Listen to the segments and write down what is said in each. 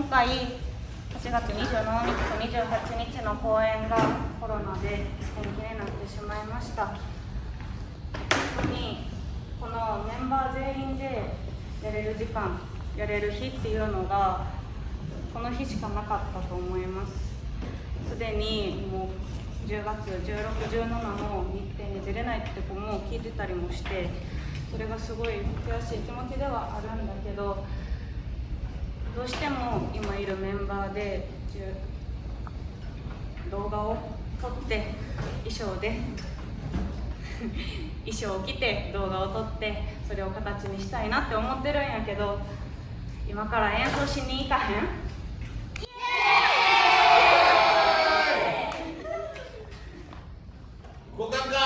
今回8月27日と28日の公演がコロナで延期になってしまいました。本当にこのメンバー全員でやれる時間、やれる日っていうのがこの日しかなかったと思います。すでにもう10月16、17の日程に出れないって子も聞いてたりもして、それがすごい悔しい気持ちではあるんだけど、どうしても今いるメンバーで動画を撮って衣装を着て動画を撮ってそれを形にしたいなって思ってるんやけど、今から演奏しに行かへん？五感か。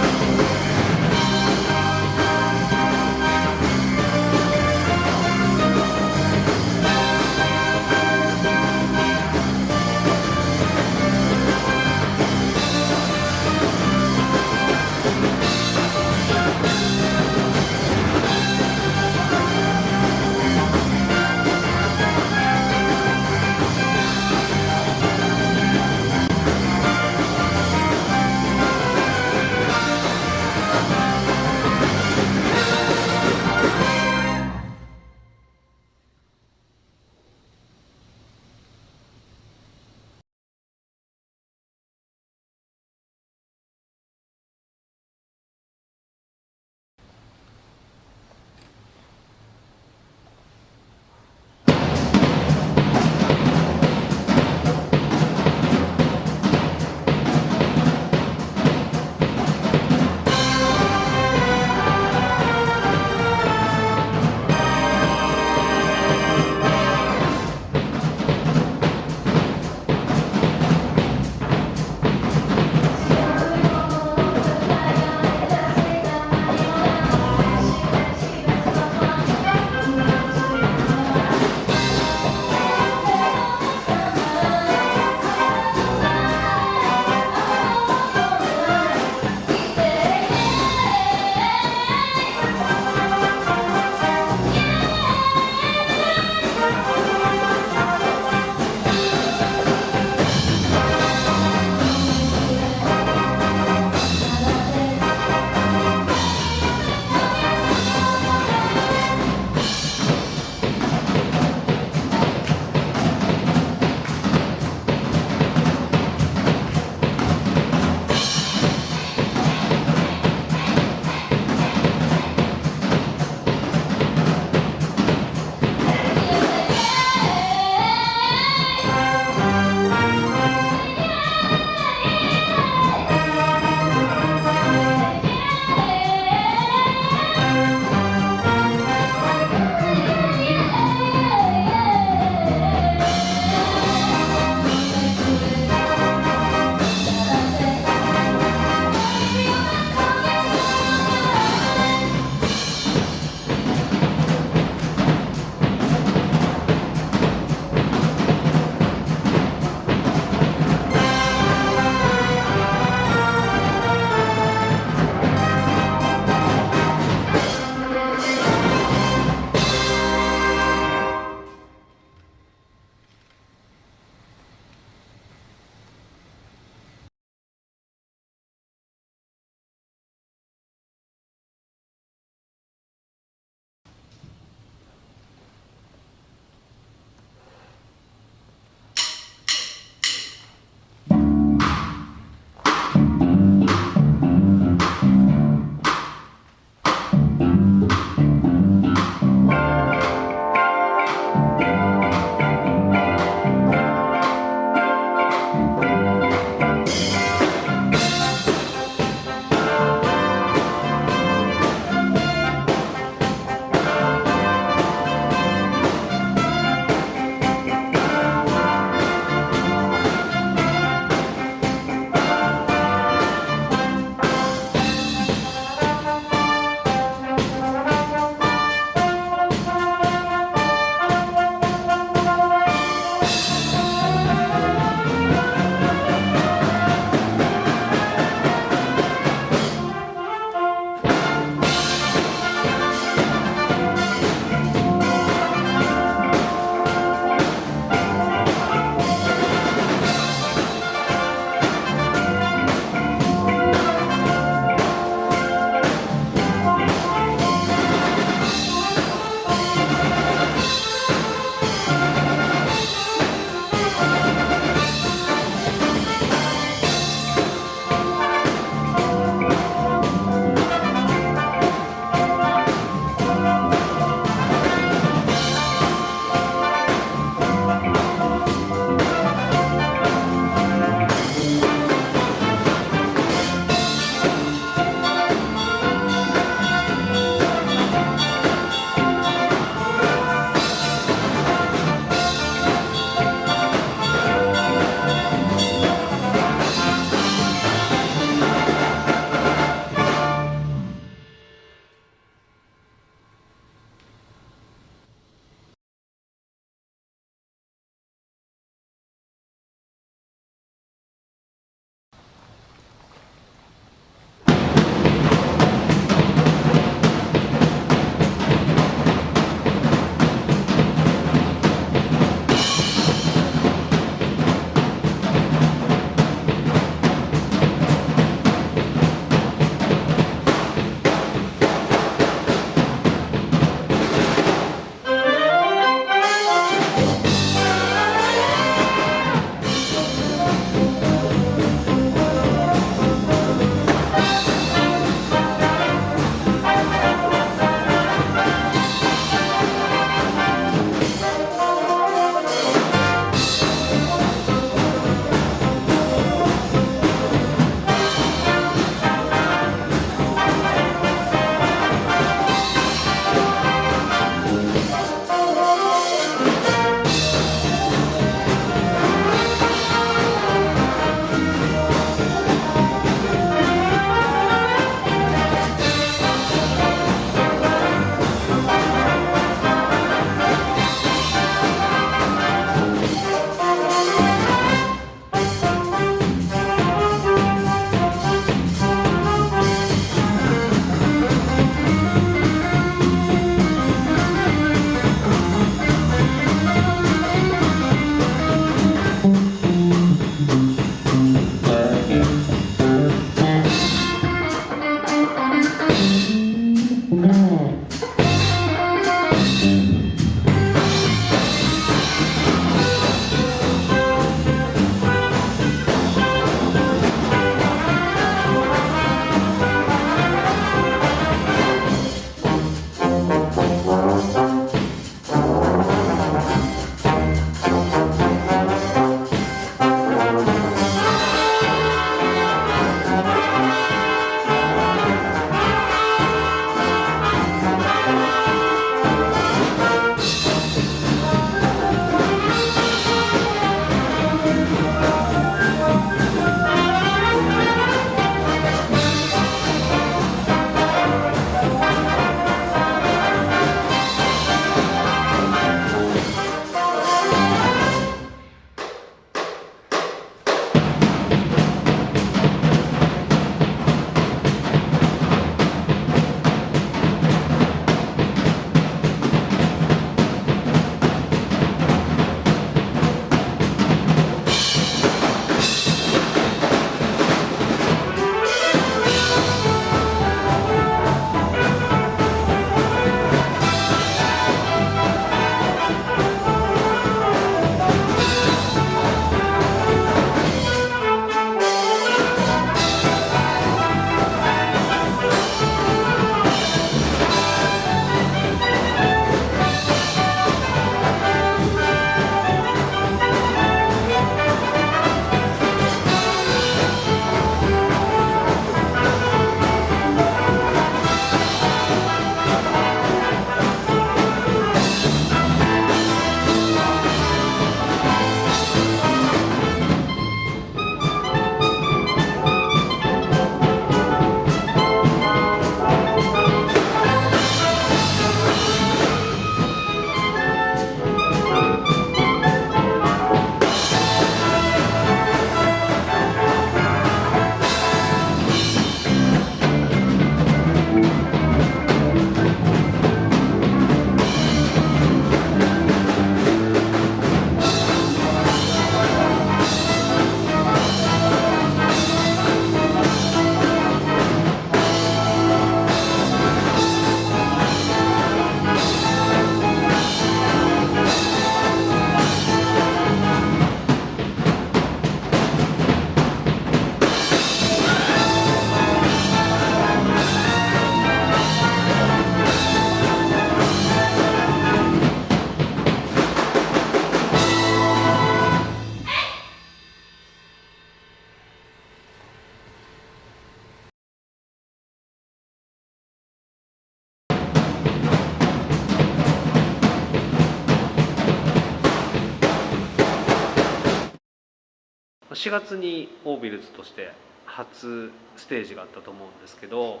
4月にオービルズとして初ステージがあったと思うんですけど、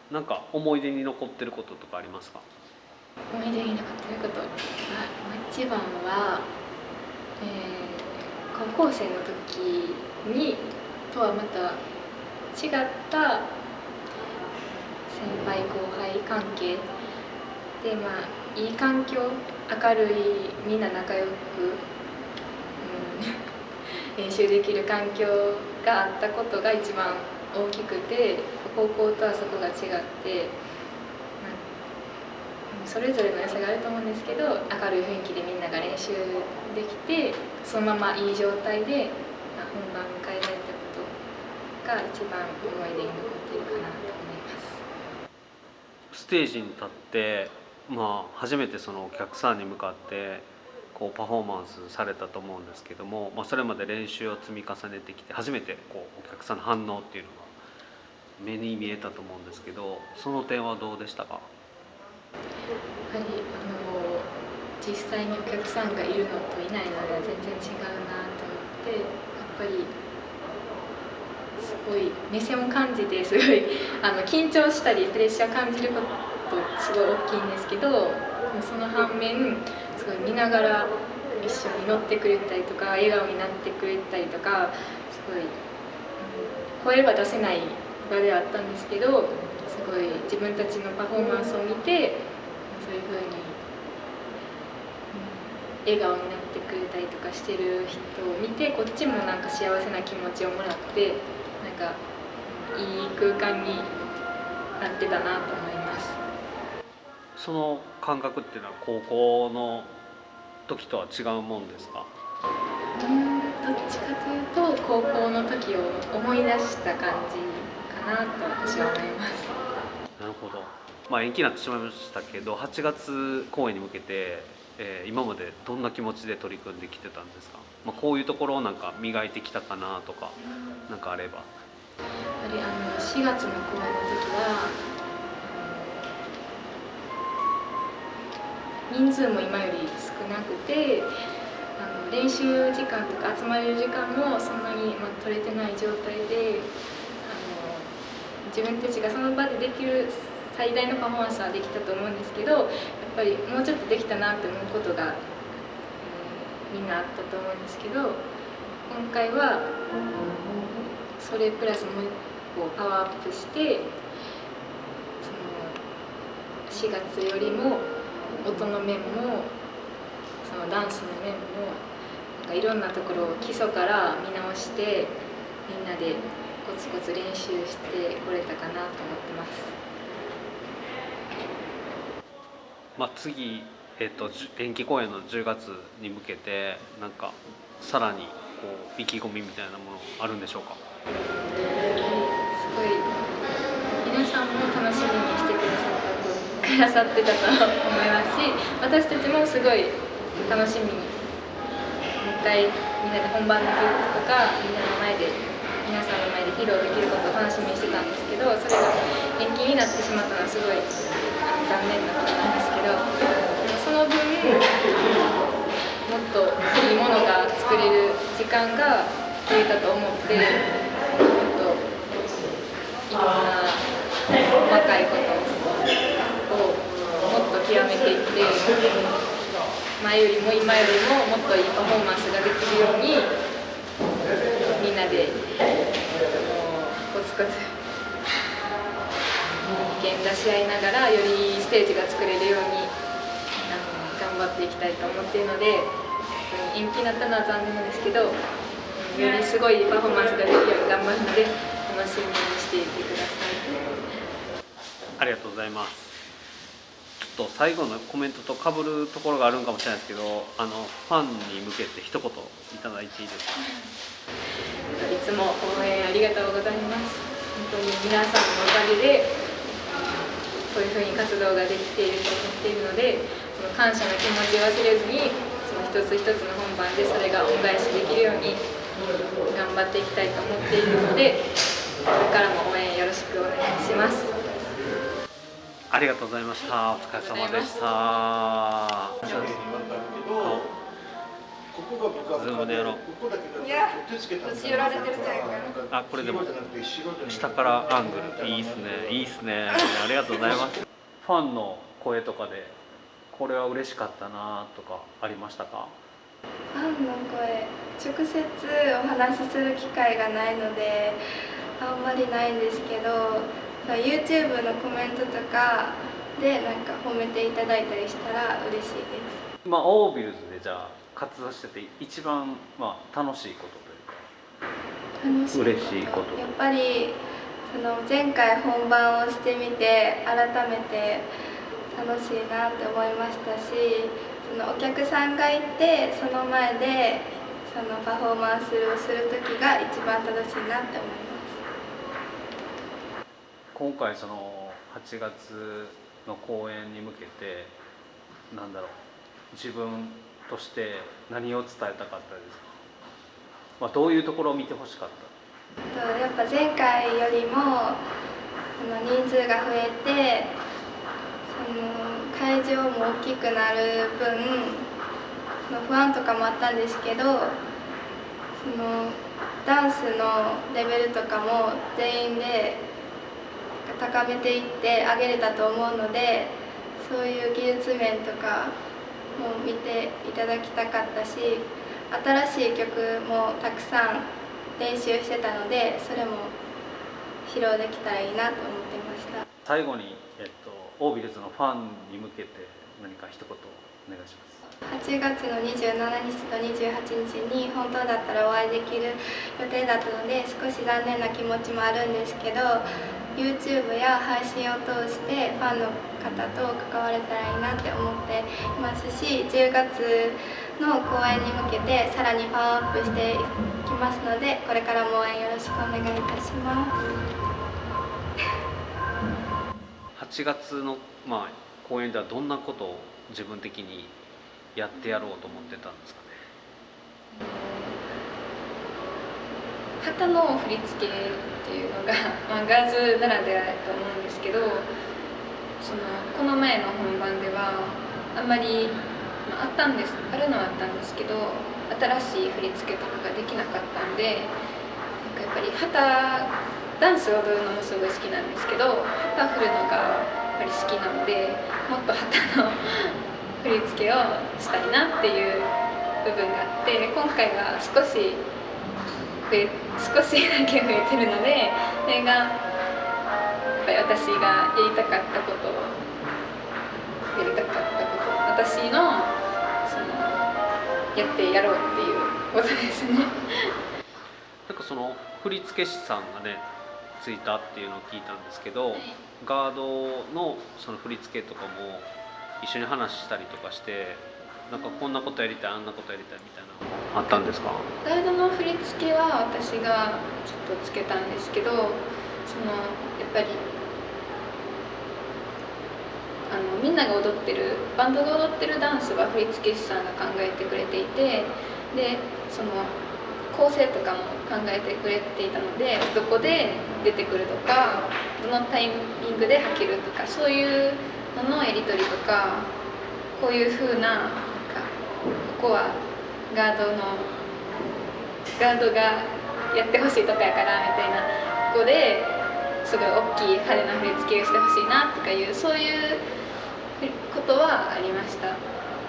なんか思い出に残ってることとかありますか？思い出に残ってること、一番は、高校生の時にとはまた違った先輩後輩関係で、いい環境、明るい、みんな仲良く、練習できる環境があったことが一番大きくて、高校とはそこが違って、それぞれの良さがあると思うんですけど、明るい雰囲気でみんなが練習できて、そのままいい状態で本番迎えられたことが一番思い出に残っているかなと思います。ステージに立って、初めてそのお客さんに向かってこうパフォーマンスされたと思うんですけども、それまで練習を積み重ねてきて初めてこうお客さんの反応っていうのが目に見えたと思うんですけど、その点はどうでしたか？やっぱり実際にお客さんがいるのといないのでは全然違うなと思って、やっぱりすごい目線を感じて、すごい緊張したりプレッシャー感じることすごい大きいんですけど、その反面すごい見ながら一緒に乗ってくれたりとか、笑顔になってくれたりとか、すごい声は出せない場ではあったんですけど、すごい自分たちのパフォーマンスを見て、そういう風に笑顔になってくれたりとかしてる人を見て、こっちもなんか幸せな気持ちをもらって、なんかいい空間になってたなと思います。その感覚っていうのは高校の時とは違うもんですか？どっちかというと高校の時を思い出した感じかなと私は思います。なるほど。延期になってしまいましたけど、8月公演に向けて、今までどんな気持ちで取り組んできてたんですか？こういうところをなんか磨いてきたかなとか、なんかあれば。やっぱり4月の公演の時は人数も今より少なくて、練習時間とか集まれる時間もそんなに取れてない状態で、自分たちがその場でできる最大のパフォーマンスはできたと思うんですけど、やっぱりもうちょっとできたなって思うことが、みんなあったと思うんですけど、今回はそれプラスもう一個パワーアップして、その4月よりも音の面もそのダンスの面もなんかいろんなところを基礎から見直して、みんなでコツコツ練習してこれたかなと思ってます。次、延期公演の10月に向けてなんかさらにこう意気込みみたいなものあるんでしょうか？すごい皆さんも楽しみにしてくださってたと思いますし、私たちもすごい楽しみにもう一回みんなで本番の曲とか皆さんの前で披露できることを楽しみにしてたんですけど、それが延期になってしまったのはすごい残念なことなんですけど、でもその分もっといいものが作れる時間が増えたと思って、もっといろんな細かいことをもっと極めていって、前よりも今よりももっといいパフォーマンスができるように、みんなでコツコツ意見出し合いながらよりいいステージが作れるように頑張っていきたいと思っているので、延期になったのは残念なんですけど、よりすごいパフォーマンスができるように頑張るので楽しみにしていてください。ありがとうございます。ちょっと最後のコメントと被るところがあるんかもしれないですけど、ファンに向けて一言いただいていいですか？いつも応援ありがとうございます。本当に皆さんのおかげでこういうふうに活動ができていると思っているので、その感謝の気持ちを忘れずに、その一つ一つの本番でそれが恩返しできるように頑張っていきたいと思っているので、これからも応援よろしくお願いします。ありがとうございました。お疲れ様でした。ズームでやろう。いや、寄られてるタイプ。あ、これでも下からアングルいいっすね、いいっすね。ありがとうございます。ファンの声とかでこれは嬉しかったなとかありましたか？ファンの声、直接お話しする機会がないのであんまりないんですけど、YouTube のコメントとかでなんか褒めていただいたりしたら嬉しいです。まあオービルズでじゃあ活動してて一番楽しいことというか楽しいこと、嬉しいこと、やっぱりその前回本番をしてみて改めて楽しいなって思いましたし、そのお客さんがいてその前でそのパフォーマンスをする時が一番楽しいなって思います。今回その8月の公演に向けてなんだろう、自分として何を伝えたかったですか？どういうところを見てほしかった？やっぱ前回よりもその人数が増えてその会場も大きくなる分その不安とかもあったんですけど、そのダンスのレベルとかも全員で高めていってあげれたと思うので、そういう技術面とかも見ていただきたかったし、新しい曲もたくさん練習してたのでそれも披露できたらいいなと思ってました。最後に、オービルズのファンに向けて何か一言お願いします。8月の27日と28日に本当だったらお会いできる予定だったので少し残念な気持ちもあるんですけど、 YouTube や配信を通してファンの方と関われたらいいなって思っていますし、10月の公演に向けてさらにパワーアップしていきますので、これからも応援よろしくお願いいたします。8月の、公演ではどんなことを自分的にやってやろうと思ってたんですかね？旗の振り付けっていうのが、ガーズならではだと思うんですけど、この前の本番ではあんまり、あるのはあったんですけど新しい振り付けとかができなかったんで、やっぱりダンスを踊るのもすごい好きなんですけど旗振るのがやっぱり好きなので、もっと旗の振り付けをしたいなっていう部分があって、今回は少しだけ増えてるので、それがやっぱり私がやりたかったこと、私のやってやろうっていうことですね。なんかその振付師さんがねついたっていうのを聞いたんですけど、ガードのその振り付けとかも一緒に話したりとかして、なんかこんなことやりたいあんなことやりたいみたいなのあったんですか？ガードの振り付けは私がちょっとつけたんですけど、やっぱりみんなが踊ってるバンドが踊ってるダンスは振付師さんが考えてくれていて、で構成とかも考えてくれていたので、どこで出てくるとかどのタイミングで履けるとか、そういうののやり取りとか、こういう風なここはガードがやってほしいとこやからみたいな、ここですごい大きい派手な振り付けをしてほしいなとかいう、そういうことはありました。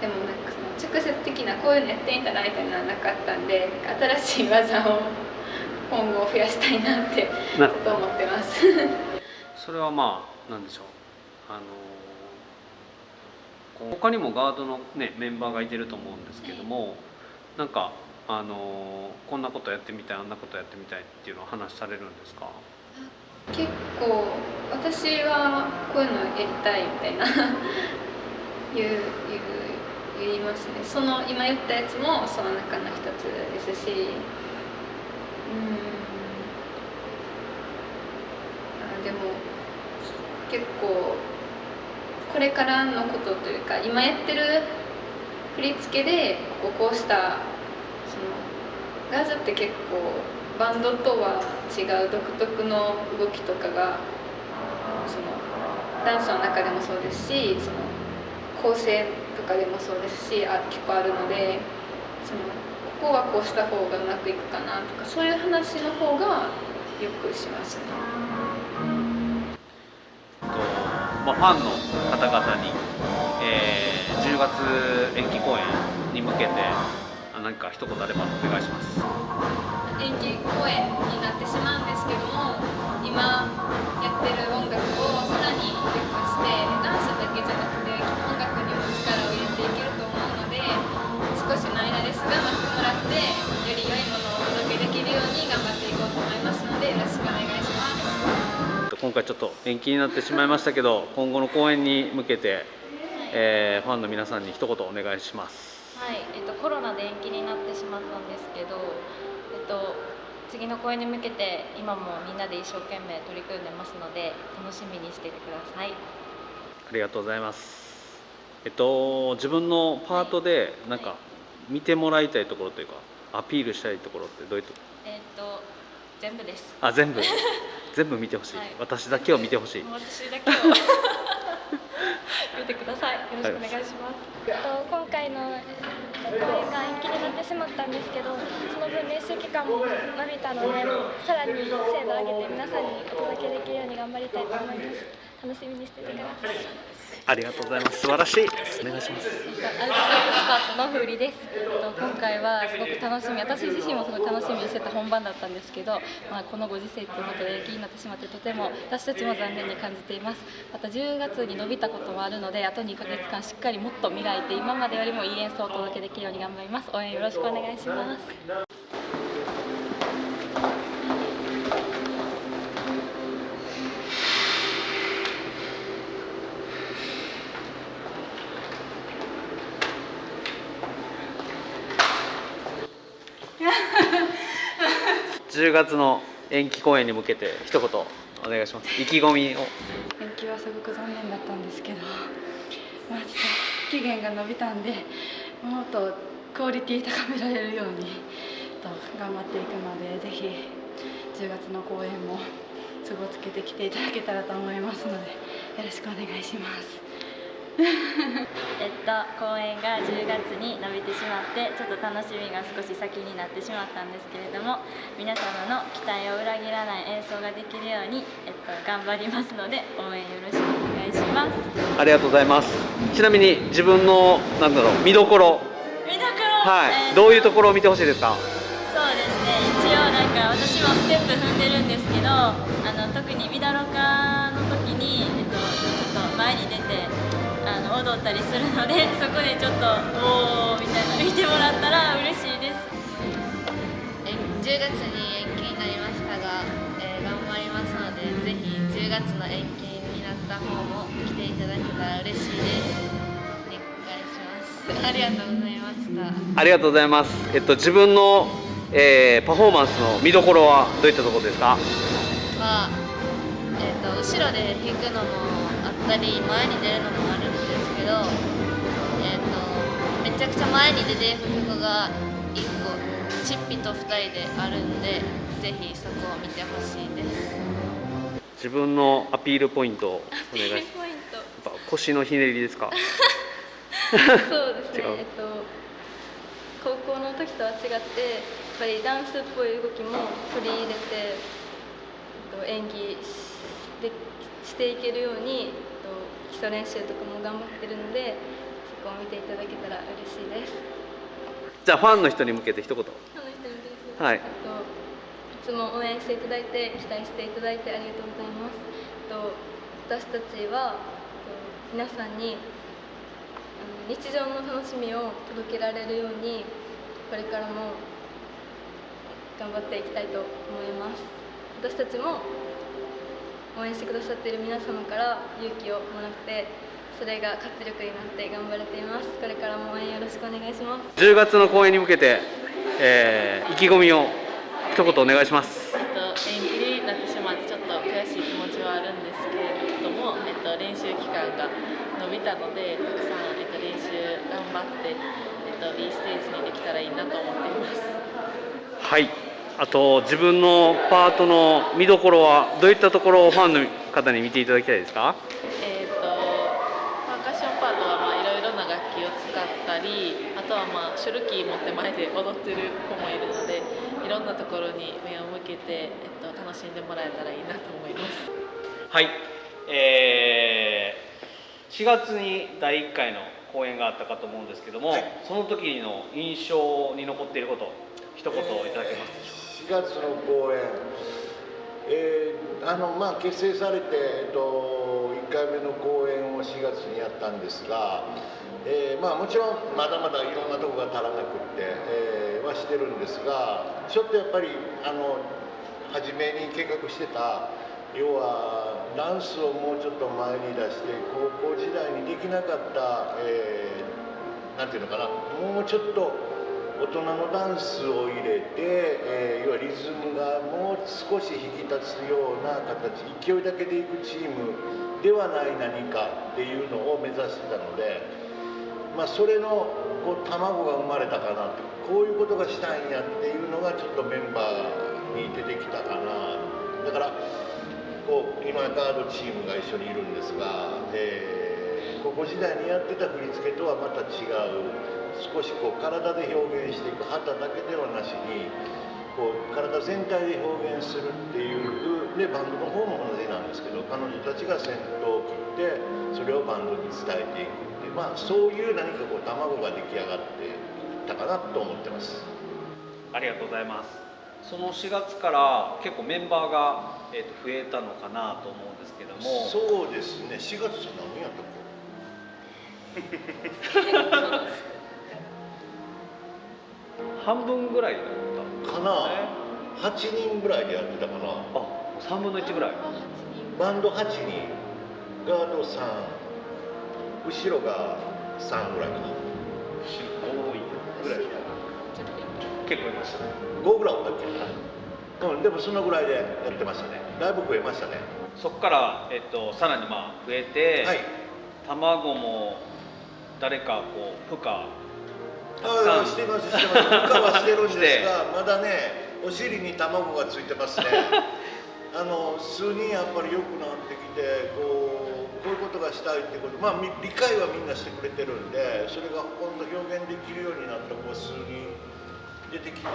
でもなんか直接的なこういうのやってみたらみたいなのはなかったんで、新しい技を今後増やしたいなってと思ってますそれはなんでしょう、他にもガードの、メンバーがいてると思うんですけども、なんかこんなことやってみたいあんなことやってみたいっていうのを話されるんですか？結構私はこういうのやりたいみたいな言いますね。今言ったやつもその中の一つですし、でも結構これからのことというか、今やってる振り付けでこうしたガーズって結構バンドとは違う独特の動きとかがダンスの中でもそうですし、構成とかでもそうですし結構あるので、ここはこうした方がうまくいくかなとか、そういう話の方がよくしますね。ファンの方々に、10月延期公演に向けて何か一言あればお願いします。延期公演になってしまうんですけども、今やってる音楽をさらに良くして、ダンスだけじゃなくて音楽にも力を入れていけると思うので、少しの間ですが待ってもらって、より良いものをお届けできるように頑張っていこうと思いますので、よろしくお願いします。今回ちょっと延期になってしまいましたけど、今後の公演に向けて、ファンの皆さんに一言お願いします。はい、コロナで延期になってしまったんですけど、次の公演に向けて今もみんなで一生懸命取り組んでますので、楽しみにしていてください。ありがとうございます。自分のパートでなんか見てもらいたいところというか、アピールしたいところってどういうところ？全部です。あ、全部全部見てほしい、はい、私だけを見てほしい。私だけを見てください。よろしくお願いします。今回の公演が延期になってしまったんですけど、その分練習期間も伸びたので、さらに精度を上げて皆さんにお届けできるように頑張りたいと思います。楽しみにしててください。ありがとうございます。素晴らしい。お願いします。アウトサイドスパートのフーリです。今回はすごく楽しみ、私自身もすごい楽しみにしてた本番だったんですけど、このご時世ということで延期になってしまって、とても私たちも残念に感じています。また10月に伸びたこともあるので、あと2ヶ月間しっかりもっと磨いて、今までよりもいい演奏をお届けできるように頑張ります。応援よろしくお願いします。10月の延期公演に向けて一言お願いします。意気込みを。延期はすごく残念だったんですけど、ちょっと期限が延びたんで、もっとクオリティ高められるように頑張っていくので、ぜひ10月の公演も都合つけてきていただけたらと思いますので、よろしくお願いします。公演が10月に伸びてしまって、ちょっと楽しみが少し先になってしまったんですけれども、皆様の期待を裏切らない演奏ができるように、頑張りますので、応援よろしくお願いします。ありがとうございます。ちなみに自分の見どころ、はい、どういうところを見てほしいですか？そうですね、一応私もステップ踏んでるんですけど、特にビダロカの時に、ちょっと前に出て踊ったりするので、そこでちょっとおーみたいな見てもらったら嬉しいです。10月に延期になりましたが、頑張りますので、ぜひ10月の延期になった方も来ていただけたら嬉しいです。お願いします。ありがとうございました。ありがとうございます。自分の、パフォーマンスの見どころはどういったところですか？後ろで弾くのもあったり、前に出るのもあるんですけど、めちゃくちゃ前に出ていく曲が1個チッピと2人であるんで、ぜひそこを見てほしいです。自分のアピールポイントをお願いします。ポイントやっぱ腰のひねりですか？そうですね、違う高校の時とは違って、やっぱりダンスっぽい動きも取り入れて、演技していけるように、基礎練習とかも頑張ってるので、そこを見ていただけたら嬉しいです。じゃあファンの人に向けて一言。ファンの人にです。はい。いつも応援していただいて、期待していただいてありがとうございます。私たちは皆さんに日常の楽しみを届けられるように、これからも頑張っていきたいと思います。私たちも応援してくださっている皆様から勇気をもらって、それが活力になって頑張れています。これからも応援よろしくお願いします。10月の公演に向けて、意気込みを一言お願いします。延期になってしまってちょっと悔しい気持ちはあるんですけれども、練習期間が伸びたので、たくさん、練習頑張って、いいステージにできたらいいなと思っています。はい。あと自分のパートの見どころはどういったところをファンの方に見ていただきたいですか？パーカッションパートはいろいろな楽器を使ったり、あとはショルキキー持って前で踊ってる子もいるので、いろんなところに目を向けて、楽しんでもらえたらいいなと思います。はい、4月に第1回の公演があったかと思うんですけども、その時の印象に残っていること一言いただけますでしょうか。4月の公演、結成されて、1回目の公演を4月にやったんですが、もちろんまだまだいろんなところが足らなくって、はしてるんですが、ちょっとやっぱり初めに計画してた、要はダンスをもうちょっと前に出して高校時代にできなかった、なんていうのかな、もうちょっと大人のダンスを入れて、要はリズムがもう少し引き立つような形、勢いだけでいくチームではない何かっていうのを目指してたので、それの卵が生まれたかなって、こういうことがしたいんやっていうのがちょっとメンバーに出てきたかな。だから今ガードチームが一緒にいるんですが、高校時代にやってた振り付けとはまた違う、少し体で表現していく、旗だけではなしに体全体で表現するっていうで、バンドの方も同じなんですけど、彼女たちが先頭を切ってそれをバンドに伝えていくっていう、そういう何か卵が出来上がっていったかなと思ってます。ありがとうございます。その4月から結構メンバーが増えたのかなと思うんですけども。そうですね、4月って何やったっけ半分ぐらいだったかな、8人ぐらいでやってたかな。3分の1ぐらい。バンド8人、ガード3、後ろが3ぐらいかな。多いぐらい結構いましたね。5ぐらいおったっけ。でもそのぐらいでやってましたね。だいぶ増えましたね。そこから、さらに増えて、はい、卵も誰か負荷してます。負荷はしてるんですが、まだね、お尻に卵がついてますね。数人やっぱり良くなってきて、こういうことがしたいってこと、理解はみんなしてくれてるんで、それが本当表現できるようになった数人出てきて、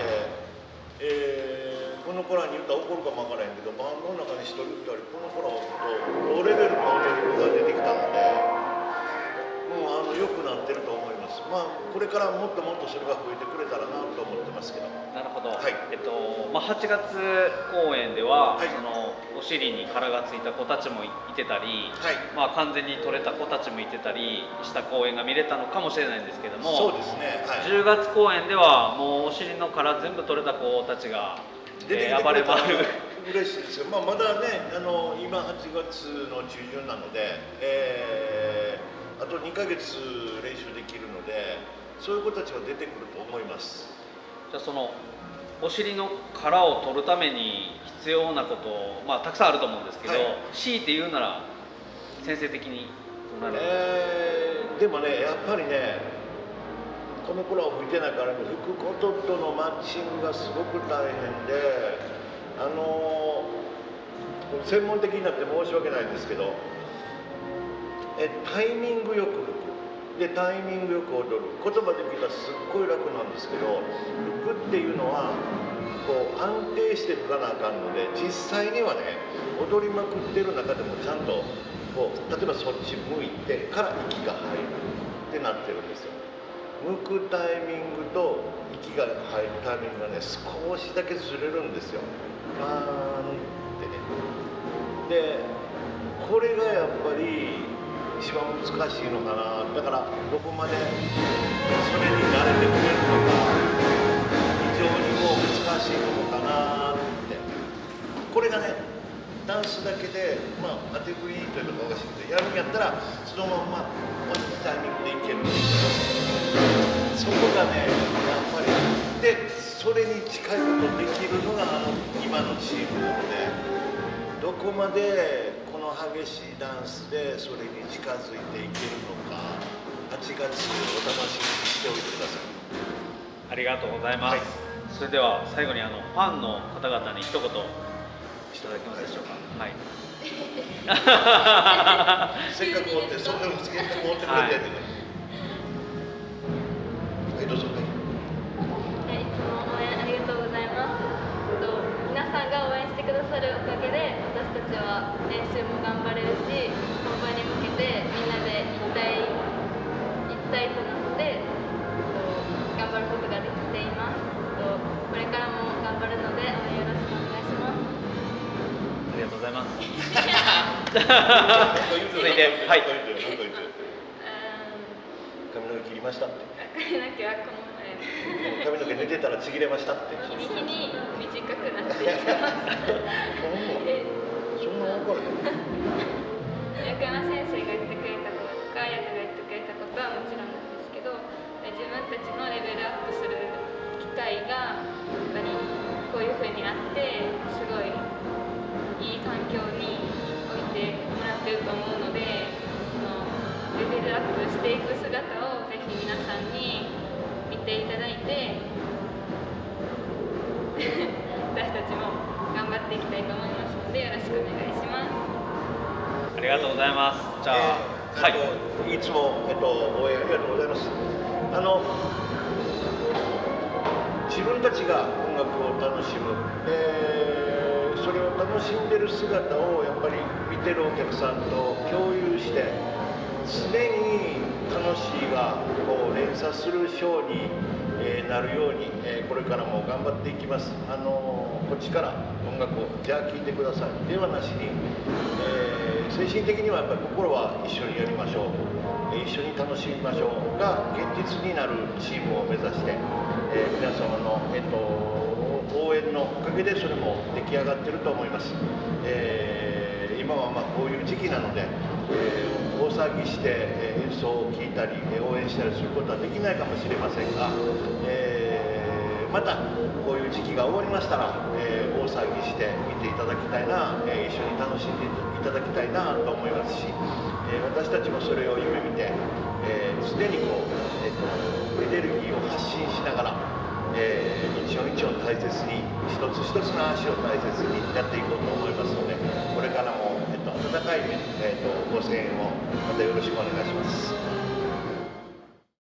この子らに言ったら怒るかもわからへんけど、バンドの中に1人2人、この子らを同レベルの踊り子が出てきたので、もう良くなってると思います。これからもっともっとそれが増えてくれたらなと思ってますけど。なるほど。はい。8月公演では、そのお尻に殻がついた子たちもいてたり、完全に取れた子たちもいてたりした公演が見れたのかもしれないんですけども、そうですね。10月公演ではもうお尻の殻全部取れた子たちが暴れ回る。嬉しいですよ。まだね、今8月の中旬なので、あと2ヶ月練習できるので、そういう子たちが出てくると思います。じゃあそのお尻の殻を取るために必要なこと、たくさんあると思うんですけど、強いて言うなら先生的にどうなる？でもね、やっぱりね、この子らを吹いてないから、吹くこととのマッチングがすごく大変で、専門的になって申し訳ないんですけど、タイミングよく吹くでタイミングよく踊る、言葉で聞いたらすっごい楽なんですけど、吹くっていうのは安定して吹かなあかんので、実際にはね、踊りまくってる中でもちゃんと例えばそっち向いてから息が入るってなってるんですよ。向くタイミングと息が入るタイミングがね、少しだけずれるんですよ。パーンってね。でこれがやっぱり一番難しいのかな。だからどこまでそれに慣れてくれるのか、非常に難しいのかなって。これがね、ダンスだけで当て振りというのがおかしいけど、やるんやったらそのまま同じタイミングでいけるんですけど、そこがね、やっぱりでそれに近いことできるのが今のチームなので、どこまでこの激しいダンスでそれに近づいていけるのか、8月お楽しみにしておいてください。ありがとうございます。それでは最後にファンの方々に一言いただけますでしょうか。せっかく持って、そんなにせっかく持ってくれてるのに。どうぞ。さるおかげで私たちは練習も頑張れるし、本番に向けてみんなで一体となって頑張ることができています。これからも頑張るので応援よろしくお願いします。ありがとうございます。続いて、はい、髪の毛切りましたって。髪の毛はこの前髪の毛寝てたらちぎれましたって。日に日に短くなっていきます。そんな分かるの？横山先生が言ってくれたこととか、ヤクが言ってくれたことはもちろんなんですけど、自分たちのレベルアップする機会がやっぱりこういう風にあって、すごいいい環境に置いてもらってると思うので、レベルアップしていく姿をぜひ皆さんに見ていただいて私たちも頑張っていきたいと思いますのでよろしくお願いします。ありがとうございます。じゃあ、はい。いつも、応援ありがとうございます。自分たちが音楽を楽しむ、それを楽しんでる姿をやっぱり見てるお客さんと共有して、常に楽しいがこう連鎖するショーになるように、これからも頑張っていきます。こっちから音楽をじゃあ聴いてくださいではなしに、精神的にはやっぱり心は一緒にやりましょう、一緒に楽しみましょうが現実になるチームを目指して、皆様の、応援のおかげでそれも出来上がっていると思います。今はこういう時期なので、大騒ぎして演奏を聴いたり応援したりすることはできないかもしれませんが、またこういう時期が終わりましたら、大騒ぎして見ていただきたいな、一緒に楽しんでいただきたいなと思いますし、私たちもそれを夢見て、常にこう、エネルギーを発信しながら、一音一音大切に一つ一つの足を大切にやっていこうと思いますので、これからも、温かい、ご声援をまたよろしくお願いします。